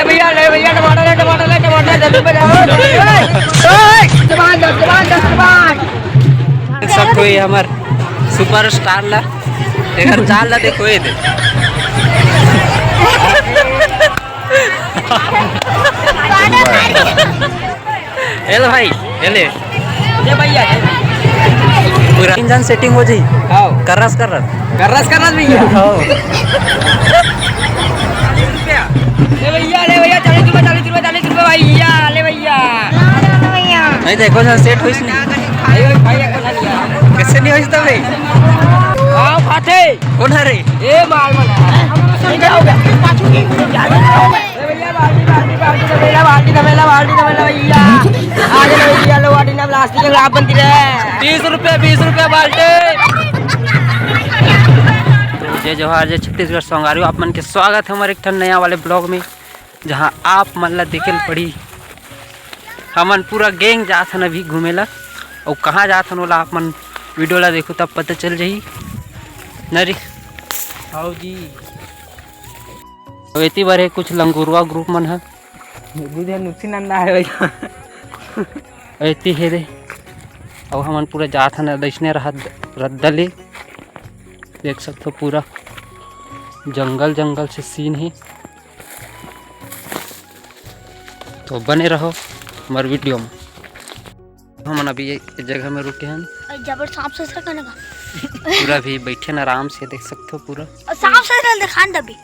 ले भैया टमाटर ले जल्दी पे जाओ। सब कोई हमार सुपरस्टार ला एकर चाल ला देखो ये दे हेलो भाई हेले ये भैया पूरा इंजन सेटिंग हो जाई आओ करस भैया आओ ले भैया 40 रुपए भैया ले भैया नहीं देखो ना सेट होइस नहीं भैया को ना लिया कैसे नहीं होइस तबे आओ खाते कौन है रे ए माल मना ये क्या हो गया भैया बाल्टी भैया आज ले भैया लो बाल्टी ना प्लास्टिक के आप बनती रहे 20 रुपए बाल्टी। जय जोहार जय छत्तीसगढ़ संगारियों आप मन के स्वागत है हमारे एक नया वाले ब्लॉग में जहां आप मन ला देखे पड़ी हमन पूरा गैंग जात हन अभी घूमेला और कहाँ जात हन ओला आप मन वीडियो ला देखो तब पता चल जाही नरी आओ जी वेती बारे कुछ लंगुरवा ग्रुप मन है दूध नुकसी नंदा है भैया ऐती है रे और हमन पूरा जात हन दैसने रद्दले देख सकते हो पूरा जंगल से सीन है तो बने रहो हमारे वीडियो में। हम अभी एक जगह में रुके हैं जबर सांप से करने का पूरा भी बैठे ना आराम से देख सकते हो पूरा सांप से दिखान दबी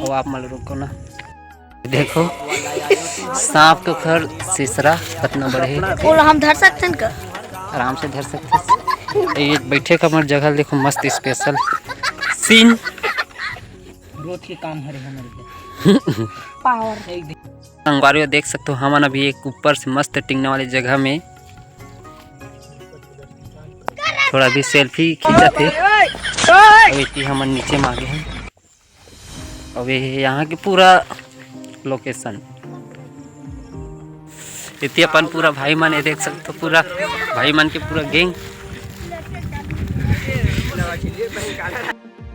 और आप मतलब रुको ना देखो सांप तो खर सिसरा कितना बड़े और हम धर सकते हैं का आराम से धर सकते हैं। ये बैठे का हमारे जगह देखो मस्त स्पेशल सीन रोज के काम हरे हमारे पावर संगवारियों देख सकते हो हमन अभी एक ऊपर से मस्त टिंगने वाली जगह में थोड़ा भी सेल्फी खींचा थे इतनी हमन नीचे मांगे हैं और ये यहाँ की पूरा लोकेशन इतनी अपन पूरा भाई मन ये देख सकते हो पूरा भाई मन के पूरा गैंग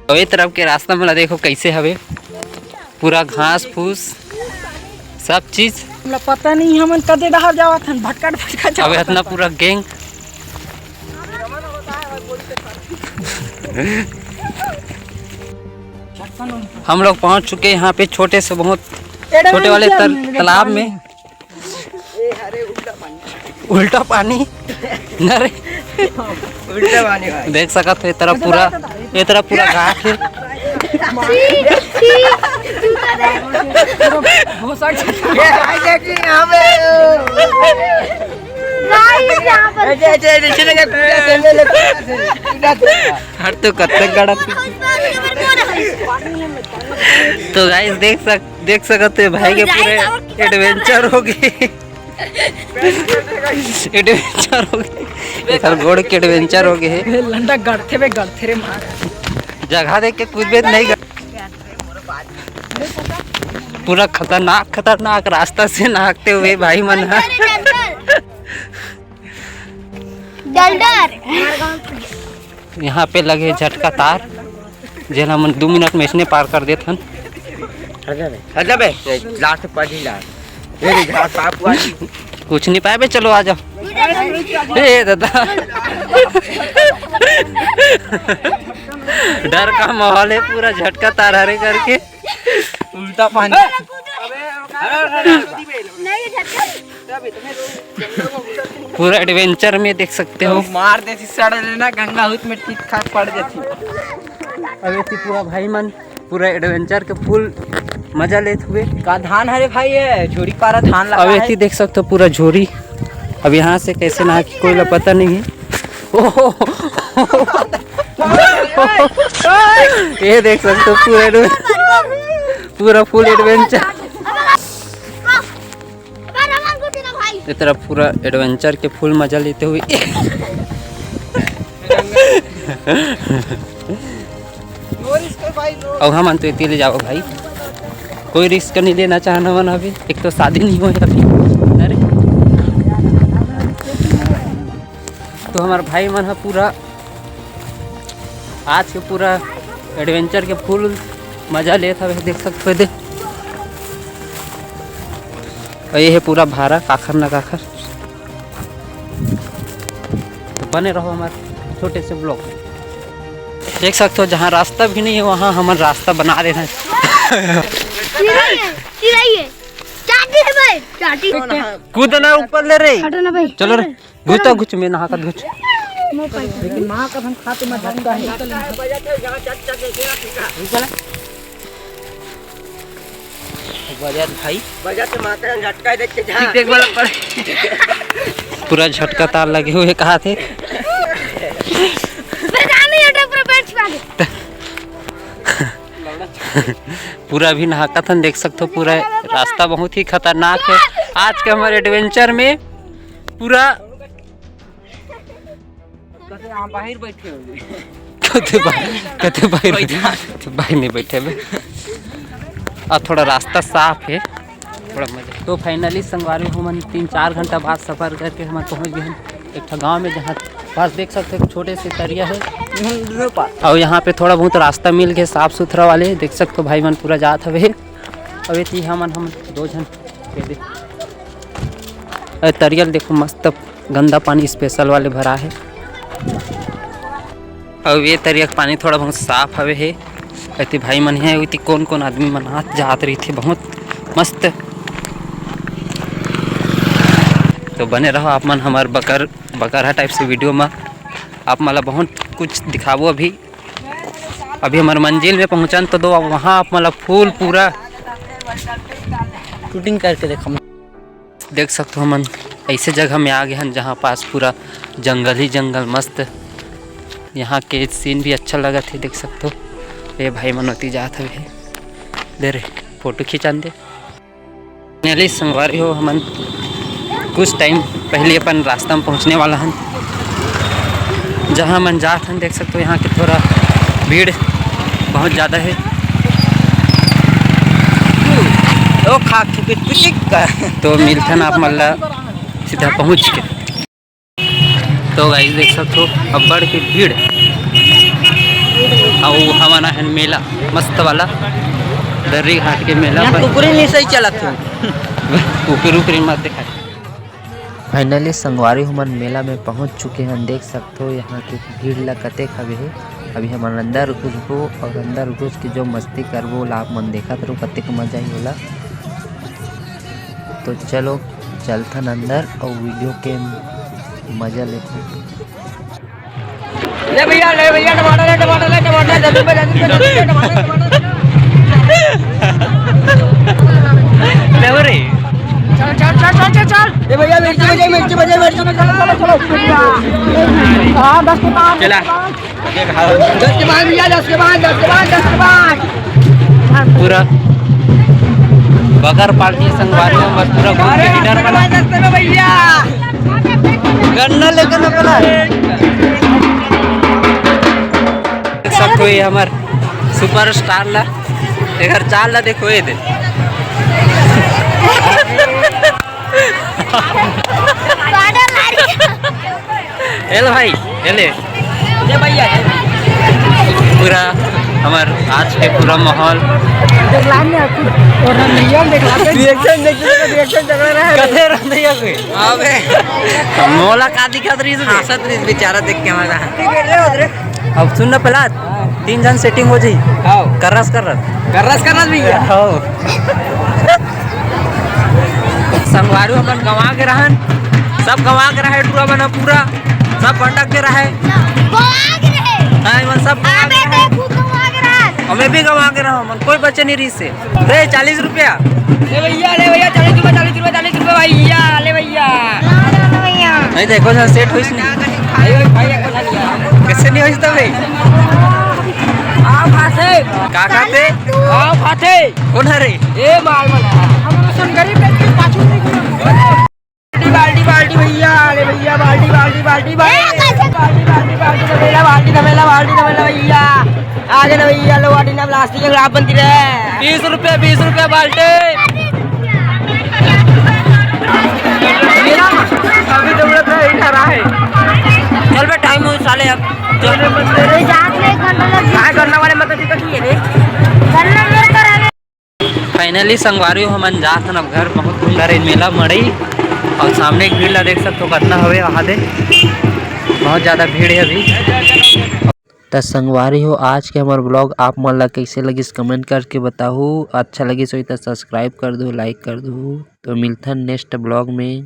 और ये तरफ के रास्ता में देखो कैसे हवे पूरा घास फूस सब चीज पता नहीं हमन कदे डहर जावत हन भटका अब इतना पूरा गैंग हम लोग पहुंच चुके हैं यहाँ पे छोटे से बहुत छोटे वाले तालाब में उल्टा पानी नरे उल्टा पानी देख सकते हो ये तरफ पूरा घाट है हर तो कत्तक गड़ा तो गाइस देख सकते हो भाई के पूरे एडवेंचर हो गए गोड़ के एडवेंचर हो गए लंडा गड़थे रे मार जगह देख के कुछ भी नहीं पूरा खतरनाक रास्ता से नागते हुए भाई मन यहाँ पे लगे झटका तार जेल हम 2 मिनट में इसने पार कर देते हैं कुछ नहीं पाए बे चलो आ जाओ दादा डर का माहौल है पूरा झटका तार हरे करके उल्टा पानी पूरा एडवेंचर में देख सकते हो मार देती सड़ लेना गंगा हुत में ठीक ठाक पड़ जाती अबे पूरा भाई मन पूरा एडवेंचर के फुल मजा लेते हुए का धान हरे भाई है झोरी पारा धान लगा अब देख सकते हो पूरा झोरी अब यहाँ से कैसे नहा कि कोई पता नहीं है ये देख सकते हो पूरा फुल एडवेंचर ये तरफ पूरा एडवेंचर के फुल मजा लेते हुए अब हम तो इतने ले जाओ भाई कोई रिस्क नहीं लेना चाहना मन अभी एक तो शादी नहीं हो अभी अरे तो हमारे भाई मन है पूरा आज के पूरा एडवेंचर के फुल मजा लेता है देख सकते हो और ये है पूरा भारा काखर ना काखर। तो बने रहो हमारे छोटे से ब्लॉग में। देख सकते हो जहाँ रास्ता भी नहीं है वहाँ हम रास्ता बना रहे हैं। कूदना ऊपर ले रे, चलो रे घुचता घुच में नहा कर घुच। भाई झटका देख के देख वाला पूरा झटका तार लगे हुए कहा थे। पूरा भी नहाका था, देख सकते हो पूरा रास्ता बहुत ही खतरनाक है। आज के हमारे एडवेंचर में पूरा बाहर बैठे बाहर नहीं बैठे में। और थोड़ा रास्ता साफ है, थोड़ा मजा। तो फाइनली संगवारी हम 3-4 घंटा बाद सफ़र करके हम पहुँच गए हैं एक गांव में, जहाँ पास देख सकते हो छोटे से तरिया है। और यहाँ पे थोड़ा बहुत रास्ता मिल गया साफ़ सुथरा वाले, देख सकते हो भाई मन पूरा जात हवे। अब ये हम 2 जन तरियल देखो मस्त गंदा पानी स्पेशल वाले भरा है। अब ये तरिया का पानी थोड़ा बहुत साफ हवे है। ऐसे भाई मन है उती कौन आदमी मन हाथ जात रही थे बहुत मस्त। तो बने रहो आप मन हमार बकरा टाइप से वीडियो में। आप मला बहुत कुछ दिखावो। अभी हमारे मंजिल में पहुँचन तो दो वहाँ आप मला फूल पूरा शूटिंग करके देख सकते हो। हम ऐसे जगह में आ गए हैं जहाँ पास पूरा जंगल ही जंगल मस्त। यहाँ के सीन भी अच्छा लगा थे, देख सकते हो। ये भाई मनोती जात है दे रे फोटो खिंचान दे। फाइनली संगवारी हो हमन कुछ टाइम पहले अपन रास्ता में पहुँचने वाला हैं जहाँ मन जात हैं। देख सकते हो यहाँ के थोड़ा भीड़ बहुत ज़्यादा है। ओ तो मिलते हैं आप मल्ला सीधा पहुँच के। तो गाइस देख सकते हो अब्बड़ की भीड़ और हमारा है मेला मस्त वाला दर्री घाट के मेला पर ऊपरी नहीं सही चला था। ऊपरी मत दिखाए। फाइनली संगवारी हमन मेला में पहुंच चुके हैं। देख सकते हो यहाँ की भीड़ ला कते हवे है। अभी हम अंदर घुसबो और अंदर घुस के जो मस्ती करबो ला आप मन देखा करो कते मजा ही होला। तो चलो चलथन अंदर और वीडियो के मजा लेते। ले भैया टमाटर चल ये भैया मिर्ची बजे चलो हाँ 10 के बाद चला 10 के बाद भैया 10 के बाद पूरा बगर पार्टी संगवारी में बस पूरा घूम के डिनर बना भैया गन्ना लेकर ना पड़ा। देख सकते हो ये हमार सुपर स्टार ला एक चाल ला देखो ये दे हेलो भाई हेले भैया पूरा हमार आज के पूरा माहौल मोला का दिखा बेचारा देख के हमारा। अब सुन ना पहला 3 जन सेटिंग हो जाई करस भैया संगवारू अपन गंवा के रहन सब गंवा के रहे टूरा बना पूरा सब भटक के रहे सब हमें भी गंवा के रहो मन कोई बचे नहीं रही से। दे 40 रुपया ले भैया 40 रुपया भैया ले भैया नहीं देखो सर सेट होइस नहीं कैसे नहीं होइस तब आओ खाते का खाते आओ खाते कौन है रे ए माल बना हम सुन गरीब के पाछू बाल्टी भैया ले भैया बाल्टी तबेला भैया आगे ना भैया लो वाटी ना प्लास्टिक के खिलाफ बनती रहे 20 रुपया बाल्टी अभी जरूरत है इधर है चल बे टाइम हो साले अब जात में 1 घंटा लग गया गन्ना वाले मतलब टिकट ही है रे गन्ना मेरे पर फाइनली संगवारी हमन जात हन अब घर बहुत सुंदर है मेला मड़ई और सामने एक भीड़ ला देख सकते हो कितना हवे वहाँ दे बहुत ज़्यादा भीड़ है अभी। तो संगवारी हो आज के हमारे ब्लॉग आप मन ला कैसे लगिस कमेंट करके बताओ। अच्छा लगिस हो तो सब्सक्राइब कर दो, लाइक कर दो। तो मिलथन नेक्स्ट ब्लॉग में।